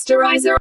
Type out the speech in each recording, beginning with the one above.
Masterizer.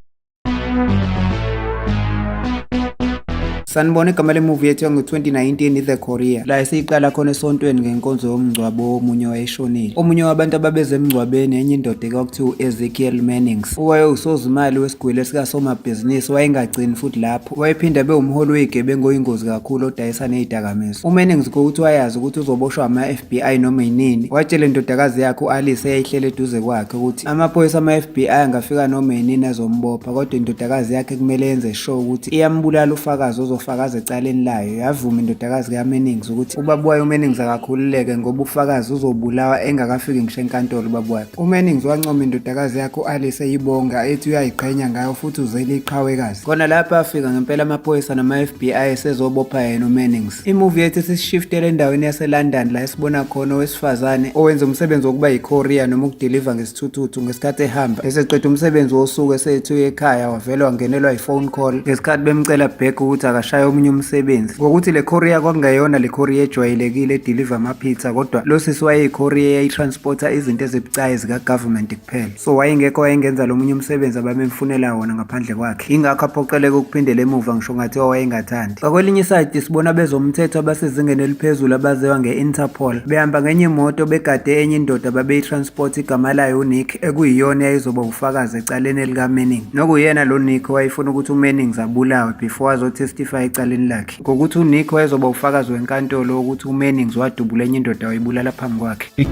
Sanibona igama le-movie yethu yango-2019 i-The Courier la esiyiqala khona esontweni ngenkonzo yomngcwabo womunye wayeshonile. Omunye wabantu ababeze emngcwabeni enye indoda kwakuthiwa u-Ezekiel Mannings. Wayewusozimali wesigwili esikasomabhizinisi, wayengagcini futhi lapho. Wayephinda abe umholi wey'gebengu oyingozi kakhulu odayisa ney'dakamizwa. UMannings ngokuthi wayazi ukuthi uzoboshwa ama-FBI noma yinini, watshela indodakazi yakhe u-Alice eyayihlele eduze kwakhe ukuthi amaphoyisa ama-FBI angafika noma yinini azombopha, kodwa indodakazi yakhe kumele yenze sure ukuthi iyambulala ufakazi ozofakaza ecaleni layo. Yavuma indodakazi kaMannings ukuthi ubaba wayo uMannings akakhululeke ngoba ufakazi uzobulawa engakafiki ngisho enkantolo ubaba wakhe. uMannings wancoma indodakazi yakhe u-Alice eyibonga ethi uyayiqhenya ngayo futhi uzele iqhawekazi. Khona lapho afika ngempela amaphoyisa nama-FBI esezobopha yena uMannings. Imovie yethu sishiftele endaweni yaseLondon la esibona khona owesifazane owenza umsebenzi wokuba yi-courier noma ukudeliver ngesithuthuthu ngesikhathi ehamba. Eseqeda umsebenzi wosuku esethu ekhaya wavele wangenelwa i-phone call ngesikhathi bemcela back ukuthi akashaye omunye umsebenzi. Ngokuthi le courier kwakungeyona le courier ejwayelekile edeliver amapizza, kodwa lo sisi wayeyi-courier eyayitransporta izinto ezibucayi zika-government kuphela. So wayengekho wayengenza lo munye umsebenzi ababemfunela wona ngaphandle kwakhe. Ingakho aphoqeleke ukuphindela emuva ngisho ngathiwa wayengathandi. Ngakwelinye isayidi sibona bezomthetho abasezingeni eliphezulu abaziwa nge-Interpol behamba ngenye imoto begade enye indoda babeyitransporta igama layo uNick ekuyiyona eyayizoba ufakazi ecaleni elikaManning. Nokuyena lo Nick wayefuna ukuthi uMannings abulawe before azotestify ecaleni lakhe, ngokuthi uNick wayezoba ufakazi wenkantolo ukuthi uMannings wadubula enye indoda wayibulala phambi kwakhe.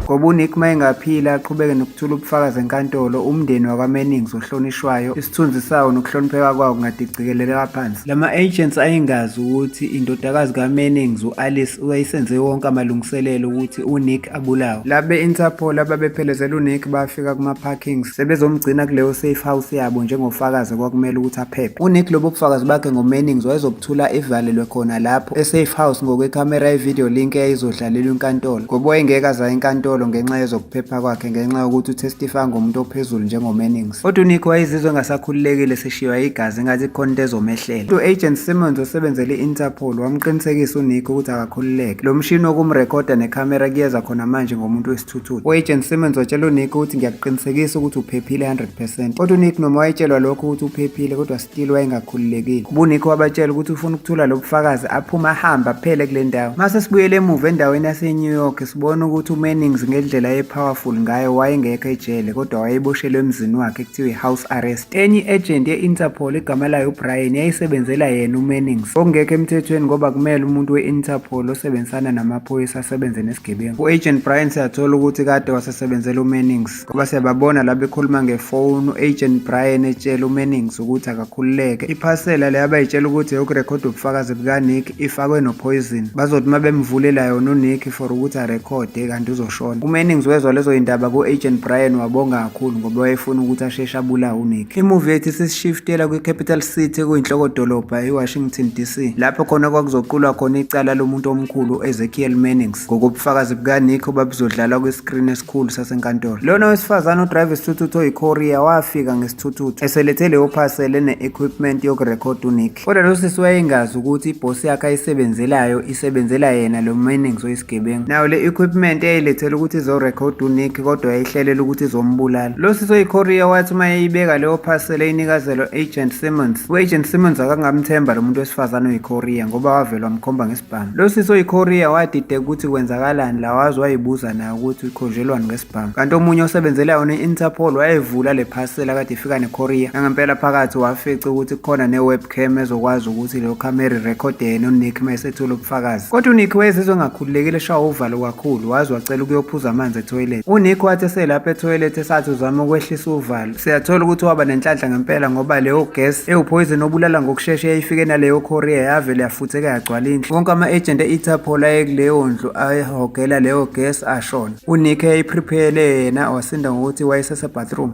Ngoba uNick mayengaphila aqhubeke nokuthula ubufakazi enkantolo, umndeni wakwaMannings ohlonishwayo, isithunzi sawo nokuhlonipheka kwawo kungadicikeleleka phansi. Lama-agents ayingazi ukuthi indodakazi kaMannings u-Alice wayesenze wonke amalungiselelo ukuthi uNick abulawe. Labe Interpol ababephelezela uNick bafika kuma-parkings sebezomgcina kuleyo safe house yabo njengofakazi kwakumele ukuthi aphephe. uNick lobo bufakazi bakhe ngoMannings wayezobuthula evalelwe khona lapho e-safe house ngokwekhamera ye-video link eyayizodlalelwa inkantolo, ngoba wayengeke aza enkantolo ngenxa yezokuphepha kwakhe ngenxa yokuthi utestify ngomuntu ophezulu njengoMannings. Kodwa uNick wayezizwe engasakhululekile seshiywa igazi ngathi khona into ezomehlela. U-Agent Simmons osebenzele i-Interpol wamqinisekisa uNick ukuthi akakhululeke. Lo mshini wokumrekhoda nekhamera kuyeza khona manje ngomuntu wesithuthuthu. U-Agent Simmons watshela uNick ukuthi ngiyakuqinisekisa ukuthi uphephile 100%. Kodwa uNick noma wayetshelwa lokho ukuthi uphephile kodwa still wayengakhululekile. uNick wabatshela ukuthi ufuna ukuthula lo bufakazi aphuma ahamba aphele kule ndawo. Mase sibuyele emuva endaweni yase-New York sibona ukuthi uMannings ngendlela ye-powerful ngayo wayengekho ejele kodwa wayeboshelwe emzini wakhe ekuthiwa i-house arrest. Enye agent ye-Interpol igama layo uBrian yayisebenzela yena uMannings, okungekho emthethweni ngoba kumele umuntu we-Interpol osebenzisana namaphoyisa asebenze nesigebengu. U-Agent Brian siyathola ukuthi kade wasesebenzela uMannings ngoba siyababona la bekhuluma ngefoni u-Agent Brian etshela uMannings ukuthi akakhululeke. Iphasela le abayitshela ukuthi yokurekhoda ubufakazi bukaNick ifakwe nopoison, bazothi uma bemvulela yona uNick for ukuthi arekhode kanti uzoshona. uMannings wezwa lezo yindaba ku-Agent Brian wabonga kakhulu ngoba wayefuna ukuthi asheshe abulawe uNick. Imovie yethu sisishiftela kwi-capital city ekuyinhloko-dolobha i-Washington DC, lapho khona kwakuzoqulwa khona icala lomuntu omkhulu u-Ezekiel Mannings ngokobufakazi bukaNick obabuzodlalwa kwi-screen esikhulu sasenkantolo. Lona wesifazane odrayiva isithuthuthu oyi-courier wafika ngesithuthuthu eselethe leyo phasela ne-equipment yokurekhoda uNick. Kodwa lo sisi wayengazi ukuthi ibhosi yakhe ayisebenzelayo isebenzela yena lo Mannings oyisigebengu. Nayo le equipment eyayilethele ukuthi izorekhoda uNick kodwa yayihlelela ukuthi izombulala. Lo sisi oyi-courier wathi uma yayibeka leyo phasela eyinikazelwa Agent Simmons, u-Agent Simmons akangamthemba lo muntu wesifazane oyi-courier ngoba wavele wamkhomba ngesibhamu. Lo sisi oyi-courier wadideka ukuthi kwenzakalani la, wazi wayibuza naye ukuthi ikhojelwani ngesibhamu. Kanti omunye osebenzela yona i-Interpol wayevula le phasela kade ifika ne-courier, nangempela phakathi wafica ukuthi kukhona ne-webcam ezokwazi ukuthi leyo camera irekhode yena uNick uma esethula ubufakazi. Kodwa uNick wayezizwe engakhululekile eshawa uvalo kakhulu, wazi wacela ukuyophuza amanzi etoilet. uNick wathi eselapha etoilet esathi uzama ukwehlisa uvalo, siyathola ukuthi waba nenhlanhla ngempela ngoba leyo gas ewupoison obulala ngokushesha yayifike naleyo courier yavele yafutheka yagcwala indlu. Wonke ama-agent e-Interpol ayekuleyo ndlu ayehogela leyo gas ashona. uNick yayiprepare yena wasinda ngokuthi wayesesebathroom.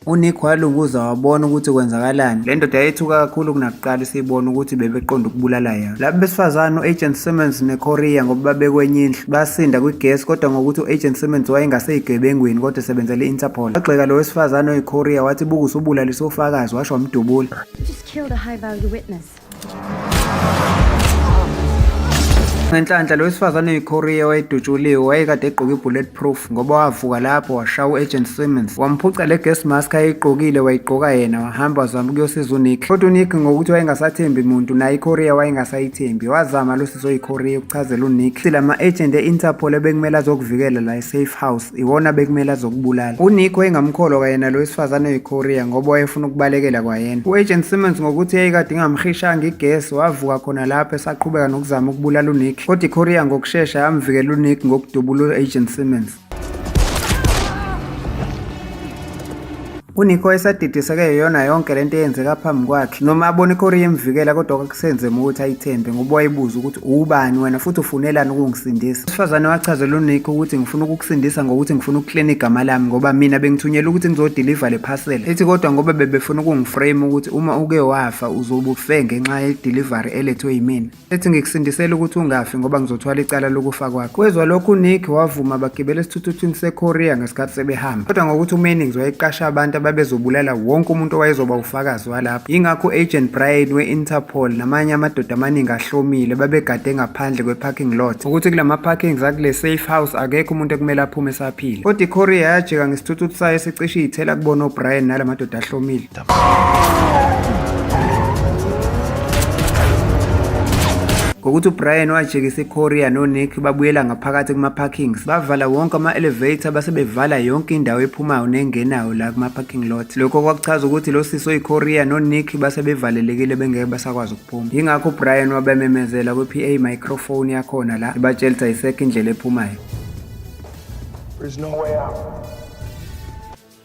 uNick walunguza wabona ukuthi kwenzakalani. Le ndoda yayithuka kakhulu kunakuqala isibona ukuthi bebeqonda ukubulala yena. Labo besifazane u-Agent Simmons ne-courier ngoba babekwenye indlu basinda kwi-gas, kodwa ngokuthi u-Agent Simmons wayengaseyigebengwini kodwa esebenzele i-Interpol. Wagxeka lo wesifazane oyi-courier wathi buka usubulalisa ufakazi, washo wamdubula. Just killed a high-value witness. Ngenhlanhla lo wesifazane oyiKorea wayedutshuliwe wayekade egqoke i-bulletproof ngoba wavuka lapho washaya u-Agent Simmons wamphuca le gas mask ayeyigqokile wayigqoka yena wahamba wazama ukuyosiza uNick. Kodwa uNick ngokuthi wayengasathembi muntu naye iKorea wayengasayithembi wazama lo sisi oyiKorea ukuchazela uNick ukuthi lama agent e-Interpol ebekumele azokuvikela la e-safe house iwona bekumele azokubulala. uNick wayengamkholwa kwayena lo wesifazane oyiKorea ngoba wayefuna ukubalekela kwayena. U-Agent Simmons ngokuthi yayikade ingamhishanga igas wavuka khona lapho esaqhubeka nokuzama ukubulala uNick. Kodwa iKorea ngokushesha yamvikela uNick ngokudubula u-Agent Simmons. uNick wayesadidiseke yona yonke lento eyenzeka phambi kwakhe noma abona iKorea imvikela kodwa kwakusenzema ukuthi ayithembe ngoba wayebuza ukuthi ubani wena futhi ufunelani ukungisindisa. Usifazane wachazela uNick ukuthi ngifuna ukukusindisa ngokuthi ngifuna ukuclaim igama lami ngoba mina bengithunyelwe ukuthi ngizodeliver le parcel. Ethi kodwa ngoba bebefuna ukungiframe ukuthi uma uke wafa uzobe ufe ngenxa ye-delivery elethwe yimina. Ethi ngikusindisela ukuthi ungafi ngoba ngizothwala icala lokufa kwakho. Kwezwa lokhu uNick wavuma bagibela esithuthuthini seKorea ngesikhathi sebehamba. Kodwa ngokuthi uMannings wayeqasha abantu babezobulala wonke umuntu owayezoba ufakazi walapho. Yingakho Agent Brian we-Interpol namanye amadoda amaningi ahlomile babegade ngaphandle kwe-parking lot ukuthi kulama parkings akule safe house akekho umuntu ekumele aphume esaphila. Kodwa iKorea yajika ngesithuthuthi sayo sicishe iyithela kubona uBrian nalamadoda ahlomile. Ngokuthi uBrian wajikisa iKorea noNick babuyela ngaphakathi kuma-parkings bavala wonke ama-elevator base bevala yonke indawo ephumayo nengenayo la kuma-parking lot. Lokho kwakuchaza ukuthi lo sisi oyiKorea noNick base bevalelekile bengeke basakwazi ukuphuma. Yingakho uBrian wabememezela kwi-PA microphone yakhona la ebatshela ukuthi ayisekho indlela ephumayo. There's no way out.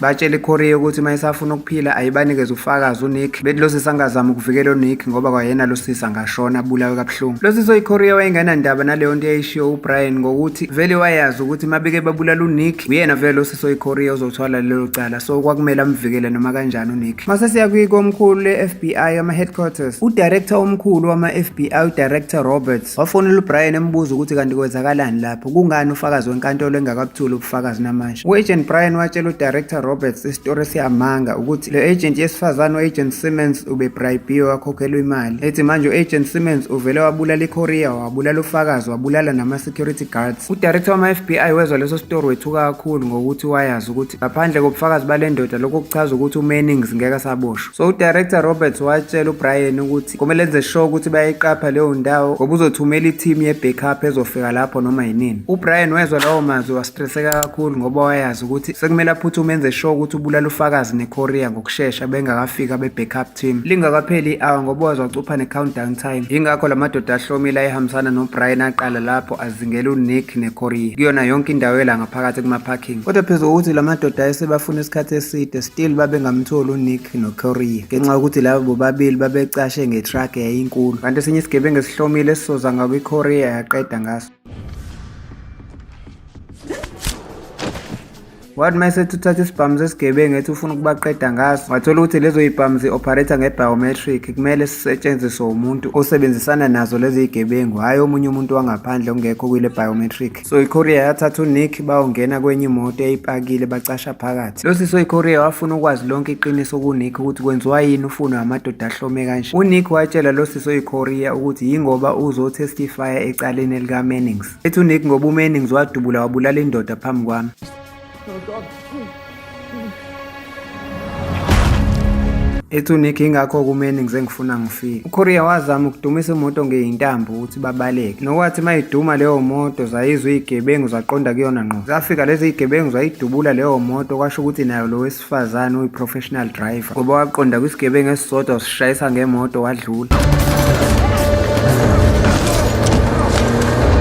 Batshela iKorea ukuthi mayisafuna ukuphila ayibanikeze ufakazi uNick bethi lo sisi angazama ukuvikela uNick ngoba kwayena lo sisi angashona abulawe kabuhlungu. Lo sisi oyiKorea wayengenandaba naleyo nto eyayishiwo uBrian ngokuthi vele wayazi ukuthi mabeke babulala uNick uyena vele lo sisi oyiKorea ozothwala lelo cala so kwakumele amvikele noma kanjani uNick. Mase siya kwikomkhulu le-FBI ama-headquarters udirector omkhulu wama-FBI udirector Roberts wafonela uBrian embuza ukuthi kanti kwenzakalani lapho kungani ufakazi wenkantolo engakabuthuli ubufakazi namanje. U-Agent Brian watshela udirector Roberts isitori siyamanga ukuthi le agent yesifazane u-Agent Simmons ubebribe wakhokhelwa imali. Ethi manje u-Agent Simmons uvele wabulala iKorea wabulala ufakazi wabulala nama-security guards. Udirector wama-FBI wezwa leso story wethuka kakhulu ngokuthi wayazi ukuthi ngaphandle kobufakazi bale ndoda lokho kuchaza ukuthi uMannings ngeke asaboshwa. So udirector Roberts watshela uBrian ukuthi kumele enze sure ukuthi bayayiqapha leyo ndawo ngoba uzothumela i-team ye-backup ezofika lapho noma yinini. uBrian wezwa lawo mazwi wastresseka kakhulu ngoba wayazi ukuthi sekumele aphuthume enze sure ukuthi ubulala ufakazi neKorea ngokushesha bengakafika be-backup team lingakapheli i-hour ngoba wacupha ne-countdown time. Yingakho la madoda ahlomile ayehambisana noBrian aqala lapho azingela uNick neKorea kuyona yonke indawo ela ngaphakathi kuma-parking. Kodwa phezu kokuthi la madoda ayesebafuna isikhathi eside still babengamtholi uNick noKorea ngenxa yokuthi labo bobabili babecashe ngetruck eyayinkulu kanti esinye isigebengu esihlomile esisoza ngakwiKorea yaqeda ngaso. Wathi mayesethi uthatha isibhamu sesigebengu ethi ufuna ukubaqeda ngaso wathola ukuthi lezo yibhamu zi-operator nge-biometric kumele sisetshenziswe umuntu osebenzisana nazo lezi yigebengu hhayi omunye umuntu wangaphandle ongekho kule biometric. So iKorea yathatha uNick bayongena kwenye imoto eyayipakile bacasha phakathi. Lo sisi oyiKorea wafuna ukwazi lonke iqiniso kuNick ukuthi kwenziwa yini ufunwa amadoda ahlome kanje. uNick watshela lo sisi oyiKorea ukuthi yingoba uzotestifya ecaleni elikaMannings. Ethi uNick ngoba uMannings wadubula wabulala indoda phambi kwami. Ethi uNick ingakho kuMannings engifuna ngifike. uKorea wazama ukudumisa imoto ngeyintambo ukuthi babaleke. Nokwathi mayiduma leyo moto zayizwa izigebengu zaqonda kuyona ngqo. Zafika lezi zigebengu zayidubula leyo moto kwasho ukuthi nayo lo wesifazane uyi-professional driver. Ngoba waqonda kwisigebengu esisodwa wasishayisa ngemoto wadlula.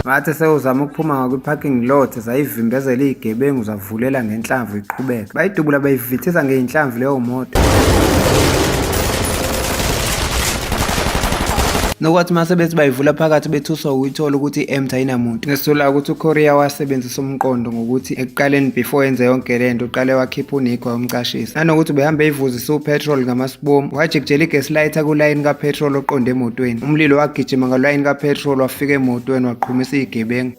Bathe sewuzama ukuphuma ngakwi-parking lot zayivimbezela izigebengu zavulela ngenhlamvu iqhubeka. Bayidubula bayivithisa ngeyinhlamvu leyo moto. Nokwathi mase bethi bayivula phakathi bethuswa ukuyithola ukuthi i-empty ayinamuntu. Ngesithola ukuthi uKorea wasebenzisa umqondo ngokuthi ekuqaleni before yenze yonke lento uqale wakhipha uNick wamcashisa. Nanokuthi behambe eyivuzisa upetrol ngamasibomu wajikijela igesi lighter kulayini kapetrol oqonde emotweni. Umlilo wagijima ngalayini kapetrol wafika emotweni waqhumisa izigebengu.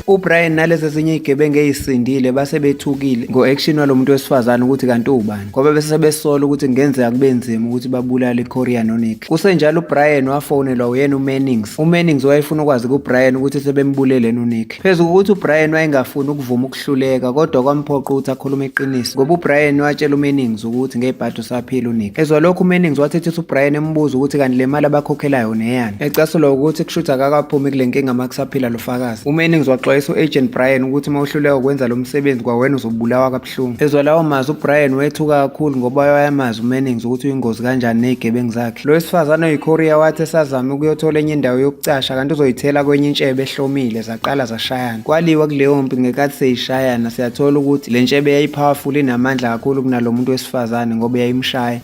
uBrian nalezi ezinye izigebengu ezisindile base bethukile ngo-action walo muntu wesifazane ukuthi kanti ubani, ngoba bese besola ukuthi kungenzeka kube nzima ukuthi babulale iCoria noNick. Kusenjalo uBrian wafonelwa uyena uMannings. uMannings wayefuna ukwazi kuBrian ukuthi sebembulele noNick. Phezu kokuthi uBrian wayengafuni ukuvuma ukuhluleka, kodwa kwamphoqa ukuthi akhulume iqiniso, ngoba uBrian watshela uMannings ukuthi ngebhadi usaphila uNick. Ezwa lokhu uMannings wathethisa uBrian embuza ukuthi kanti le mali abakhokhelayo neyani, ecasulwa ukuthi kushutha akakaphumi kule nkinga makusaphila lo fakazi. uMannings waxwayisa u-agent Brian ukuthi uma uhluleka ukwenza lo msebenzi kwawena uzobulawa kabuhlungu. Ezwa lawo mazwi uBrian wethuka kakhulu ngoba wayamazi uMannings ukuthi uyingozi kanjani nezigebengu zakhe. Lo wesifazane oyiKorea wathi esazama ukuyothola enye indawo yokucasha kanti uzoyithela kwenye intshebe ehlomile, zaqala zashayana. Kwaliwa kuleyo mpi ngekathi seyishayana siyathola ukuthi le ntshebe yayipowerful, inamandla kakhulu kunalo muntu wesifazane ngoba yayimshaya.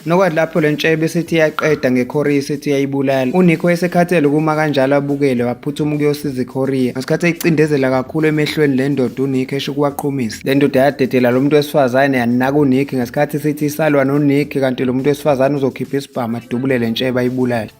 Nokwathi lapho le ntshebe sithi yaqeda ngeCoria sithi yayibulala. uNick wayesekhathele ukuma kanjalo abukele waphuthuma ukuyosiza iCoria. Ngesikhathi eyicindezela kakhulu emehlweni le ndoda uNick esho ukuwaqhumisa. Le ndoda yadedela lo muntu wesifazane yanaka uNick ngesikhathi sithi isalwa noNick kanti lo muntu wesifazane uzokhipha isibhamu adubule le ntshebe ayibulale.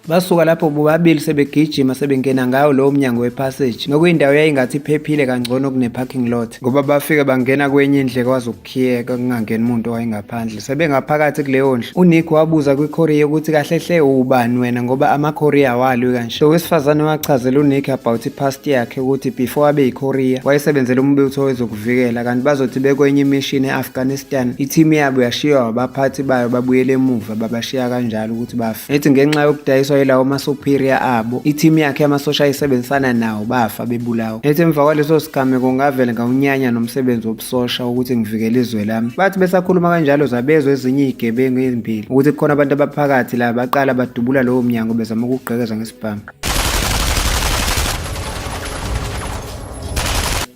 Basuka lapho bobabili sebegijima sebengena ngayo lowo mnyango wepassage, nokuyindawo yayingathi iphephile kangcono kune-parking lot, ngoba bafike bangena kwenye indle kwazi ukukhiyeka kungangeni umuntu owayengaphandle. Sebengaphakathi kuleyo ndlu, uNick wabuza kwiCoria ukuthi kahle hle ubani wena ngoba amaKorea awalwi kanje. Lo wesifazane wachazela uNick about ipast yakhe ukuthi before abe yiKorea wayesebenzela umbutho wezokuvikela kanti bazothi bekwenye immission e-Afghanistan ithimu yabo yashiywa abaphathi bayo babuyele emuva babashiya kanjalo ukuthi bafe. Ethi ngenxa yokudayiswa lawo ama-superior abo ithimu yakhe yamasosha ayisebenzisana nawo bafa bebulawa. Ethi emva kwaleso sigame kungavele ngawunyanya nomsebenzi wobusosha ukuthi ngivikele izwe lami. Bathi besakhuluma kanjalo zabezwa ezinye izigebengu ezimbili ukuthi kukhona abantu abaphakathi la baqala badubula lowo mnyango bezama ukugqekeza ngesibhamu.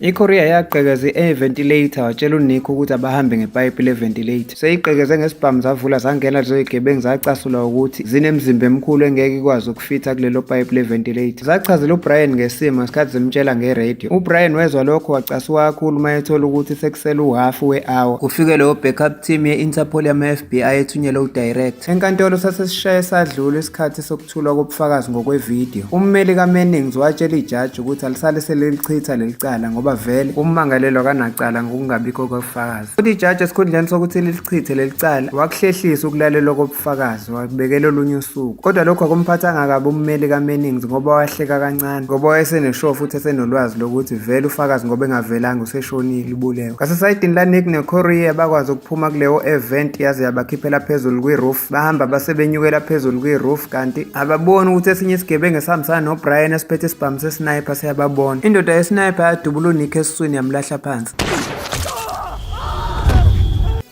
iCoria yagqekeza i-ventilator watshela uNick ukuthi abahambe ngepayipi le-ventilator. Seyigqekeze ngesibhamu zavula zangena lezo zigebengu zacasulwa ukuthi zinemizimba emikhulu engeke ikwazi ukufitha kulelo payipi le-ventilator. Zachazela uBrian ngesimo ngesikhathi zimtshela ngeradio. uBrian wezwa lokho wacasuka kakhulu uma ethola ukuthi sekusele uhafu we-hour kufike leyo backup team ye-Interpol yama-FBI ethunyelwe udirect. Enkantolo sasesishaye sadlula isikhathi sokuthulwa kobufakazi ngokwevidiyo. Ummeli kaMannings watshela ijaji ukuthi alisale selilichitha leli cala ngoba vele ummangalelwa kanacala ngokungabikho kobufakazi. Futhi ijaji esikhundleni sokuthi lilichithe leli cala wakuhlehlisa ukulalelwa kobufakazi wakubekela olunye usuku. Kodwa lokho akumphathanga kabi ummeli kaMannings ngoba wahleka kancane ngoba wayeseneshow futhi esenolwazi lokuthi vele ufakazi ngoba engavelanga useshonile ubulewe. Ngasesayidini laNick neCoria bakwazi ukuphuma kuleyo event yaze yabakhiphela phezulu kwi-roof. Bahamba basebenyukela phezulu kwi-roof kanti ababoni ukuthi esinye isigebengu esihambisana noBrian esiphethe isibhamu sesniper siyababona. Indoda yesniper yadubula uNick esiswini yamlahla phansi.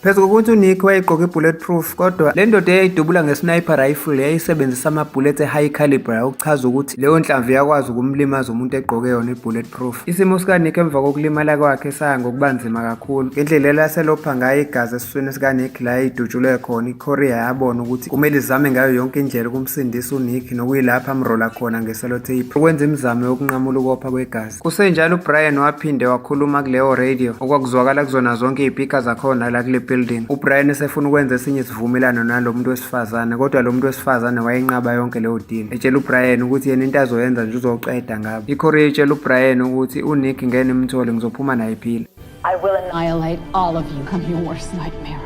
Phezu kokuthi uNick wayegqoke i-bulletproof, kodwa le ndoda eyayidubula nge-sniper rifle yayisebenzisa ama-bullet e-high caliber okuchaza ukuthi leyo nhlamvu yakwazi ukumlimaza umuntu egqoke yona i-bulletproof. Isimo sikaNick emva kokulimala kwakhe saya ngokuba nzima kakhulu. Ngendlela elaselopha ngayo igazi esiswini sikaNick la yayidutshulwe khona, iCoria yabona ukuthi kumele izame ngayo yonke indlela ukumsindisa uNick nokuyilapha amrola khona ngeselothape ukwenza imizamo yokunqamula ukopha kwegazi. Kusenjalo uBrian waphinde wakhuluma kuleyo radio okwakuzwakala kuzona zonke izipika zakhona la kule building. uBrian esefuna ukwenza esinye isivumelano nalo muntu wesifazane, kodwa lo muntu wesifazane wayinqaba yonke leyo deal. Etshela uBrian ukuthi yena into azoyenza nje uzoqeda ngabo. iCoria etshela uBrian ukuthi uNick ngene imthole ngizophuma naye phila. I will annihilate all of you. I'm your worst nightmare.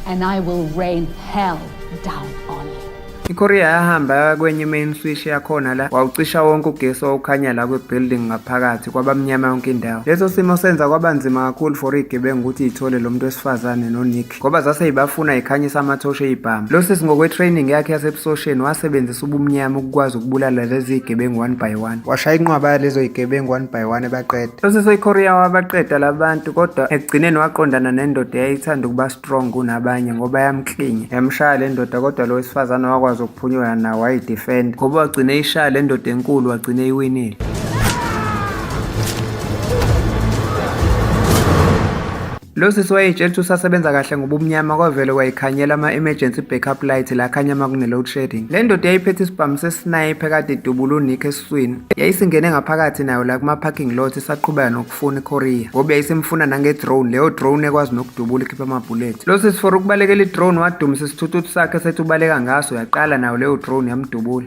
And I will rain hell down on you. iCoria yahamba kwenye main switch yakhona la wawucisha wonke ugesi owukhanya la kwebuilding ngaphakathi kwabamnyama yonke indawo. Leso simo senza kwaba nzima kakhulu for igebengu ukuthi ithole lo muntu wesifazane noNick ngoba zase ibafuna ikhanyisa amathoshe eyibhamu. Lo sisi ngokwe-training yakhe yasebusosheni wasebenzisa ubumnyama ukukwazi ukubulala lezi igebengu one by one. Washaya inqwaba yalezo igebengu one by one ebaqeda. Lo sisi iCoria wabaqeda labantu, kodwa ekugcineni waqondana nendoda eyayithanda ukuba strong kunabanye ngoba yamklinya yamshaya le ndoda, kodwa lo wesifazane wakwazi ukuphunywa nawo wayidefend ngoba wagcine ishaya le ndoda enkulu wagcine iwinile. Lo sisi wayeyitshela ukuthi usasebenza kahle ngoba ubumnyama kwavele wayikhanyela ama-emergency backup light la khanya uma kune-load shedding. Le ndoda yayiphethe isibhamu sesniper kade idubula uNick esiswini. Yayisingene ngaphakathi nayo la kuma-parking lot isaqhubeka nokufuna iKorea ngoba yayisemfuna nange-drone, leyo drone ekwazi nokudubula ikhipha amabhulethi. Lo sisi for ukubalekela i-drone wadumisa isithuthuthi sakhe sethi ubaleka ngaso yaqala nayo leyo drone yamdubula.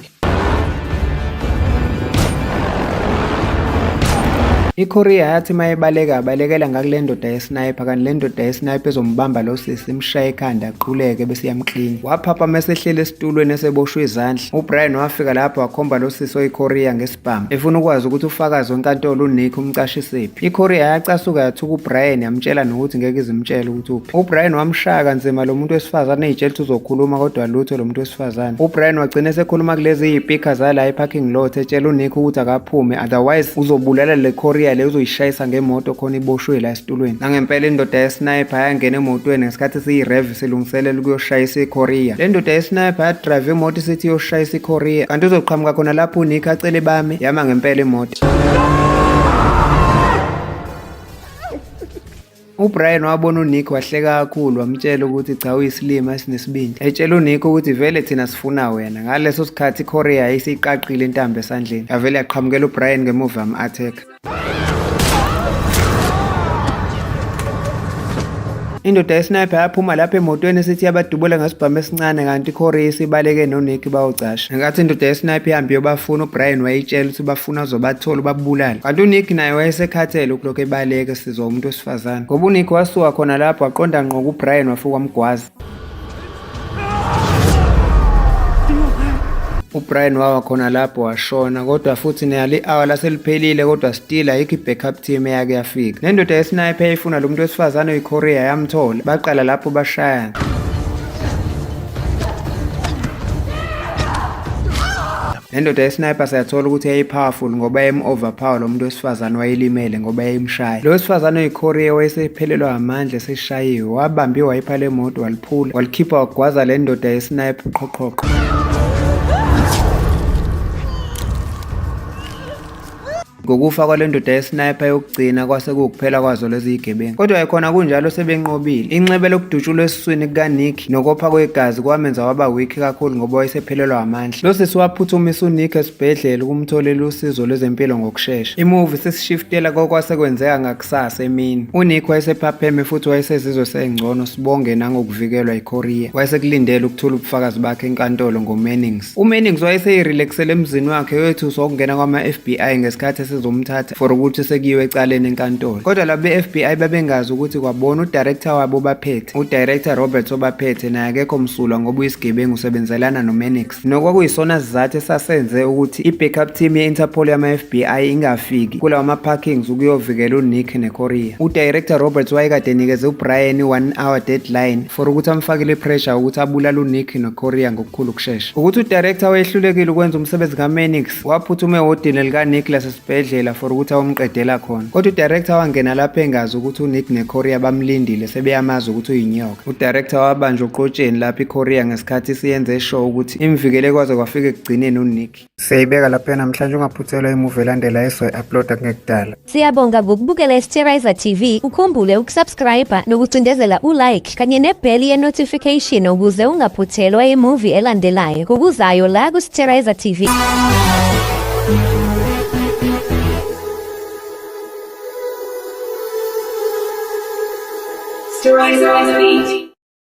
iKorea yathi mayebaleka abalekela ngakule ndoda yesniper kanti le ndoda yesniper ezombamba lo sisi imshaya ekhanda aqhuleke bese yamklina. Waphapha mesehlele esitulweni eseboshwe izandla. uBrian wafika lapho wakhomba lo sisi oyiKorea ngesibhamu efuna ukwazi ukuthi ufakazi wenkantolo uNick umcashisephi. iKorea yacasuka yathuka uBrian yamtshela nokuthi ngeke izimtshele ukuthi uphi. uBrian wamshaya kanzima lo muntu wesifazane eyitshela ukuthi uzokhuluma kodwa lutho lo muntu wesifazane. uBrian wagcina esekhuluma kulezi iy'pika zala eparking lot etshela uNick ukuthi akaphume otherwise uzobulala le Korea le uzoyishayisa ngemoto khona iboshwe la esitulweni. Nangempela indoda yesniper yangena emotweni ngesikhathi siyi-rev silungiselela ukuyoshayisa iKorea. Le ndoda yesniper yadrive imoto isithi iyoshayisa iKorea kanti uzoqhamuka khona lapho uNick acele bame yama ngempela imoto. uBrian wabona uNick wahleka kakhulu wamtshela ukuthi cha uyisilima esinesibindi. Etshela uNick ukuthi vele thina sifuna wena. Ngaleso sikhathi iKorea yayisiqaqile intambo esandleni. Yavele yaqhamukela uBrian ngemuva yam-attack. Indoda yesniper yaphuma lapha emotweni esithi yabadubula ngesibhamu esincane kanti iKorea isibaleke noNick bawucasha. Ngenkathi indoda yesniper ihambe yobafuna uBrian wayitshela ukuthi bafuna uzobathola babulala. Kanti uNick naye wayesekhathele ukulokhu ebaleka esizwa umuntu wesifazane. Ngoba uNick wasuka khona lapho waqonda ngqo kuBrian wafuka wamgwaza. uBrian wawa khona lapho washona kodwa futhi neyali hour laseliphelile kodwa still ayikho i-backup team eyake yafika. Le ndoda yesniper yayifuna lo muntu wesifazane oyiKorea yamthola. Baqala lapho bashayana. Le ndoda yesniper sayathola ukuthi yayi-powerful ngoba yayim-overpower lo muntu wesifazane wayelimele ngoba yayimshaya. Lo wesifazane oyiKorea wayesephelelwa amandla eseshayiwe wabamba iwayipha lemoto waliphula walikhipha wagwaza le ndoda yesniper qhoqhoqho. Ngokufa kwale ndoda yesniper yokugcina kwase kuwukuphela kwazo lezi igebengu. Kodwa ekhona kunjalo sebenqobile. Inxebe lokudutshulwa esiswini kukaNick nokopha kwegazi kwamenza waba weak kakhulu ngoba wayesephelelwa amandla. Lo sisi waphuthumisa uNick esibhedlela ukumtholela usizo lwezempilo ngokushesha. Imovie sesishiftela kokwasekwenzeka ngakusasa emini. uNick wayesephapheme futhi wayesezizwe sengcono sibonge nangokuvikelwa iKorea. Wayesekulindele ukuthola ubufakazi bakhe enkantolo ngoMannings. uMannings wayeseyirelaxele emzini wakhe wethuswa ukungena kwama-FBI ngesikhathi zomthatha for ukuthi sekiwe ecaleni enkantolo. Kodwa labo be-FBI babengazi ukuthi kwabona udirector wabo baphethe. udirector Robert obaphethe naye akekho msulwa ngoba uyisigebengu usebenzelana noMannings. Nokwakuyisona sizathu esasenze ukuthi i-backup team ye-Interpol yama-FBI ingafiki kulawa ma-parkings ukuyovikela uNick neKorea. udirector Robert wayekade enikeze uBrian i-1 hour deadline for ukuthi amfakile pressure ukuthi abulale uNick neKorea ngokukhulu ukushesha. Ukuthi udirector wayehlulekile ukwenza umsebenzi kaMannings waphuthuma ehhotela likaNick lasesibhedlela for ukuthi awumqedela khona. Kodwa udirector wangena lapho engazi ukuthi uNick neKorea bamlindile sebeyamazi ukuthi uyinyoka. udirector wabanjwa uqotsheni lapho iKorea ngesikhathi siyenze show ukuthi imvikele kwaze kwafika ekugcineni uNick. Siyayibeka lapha namhlanje ungaphuthelwa imovie elandela esoyi-uploada ngekudala. Siyabonga ngokubukela iSterizer TV. Ukhumbule ukusubscribe nokucindezela ulike kanye nebheli ye-notification ukuze ungaphuthelwa imovie elandelayo ngokuzayo la kuSterizer TV. Sterizer TV.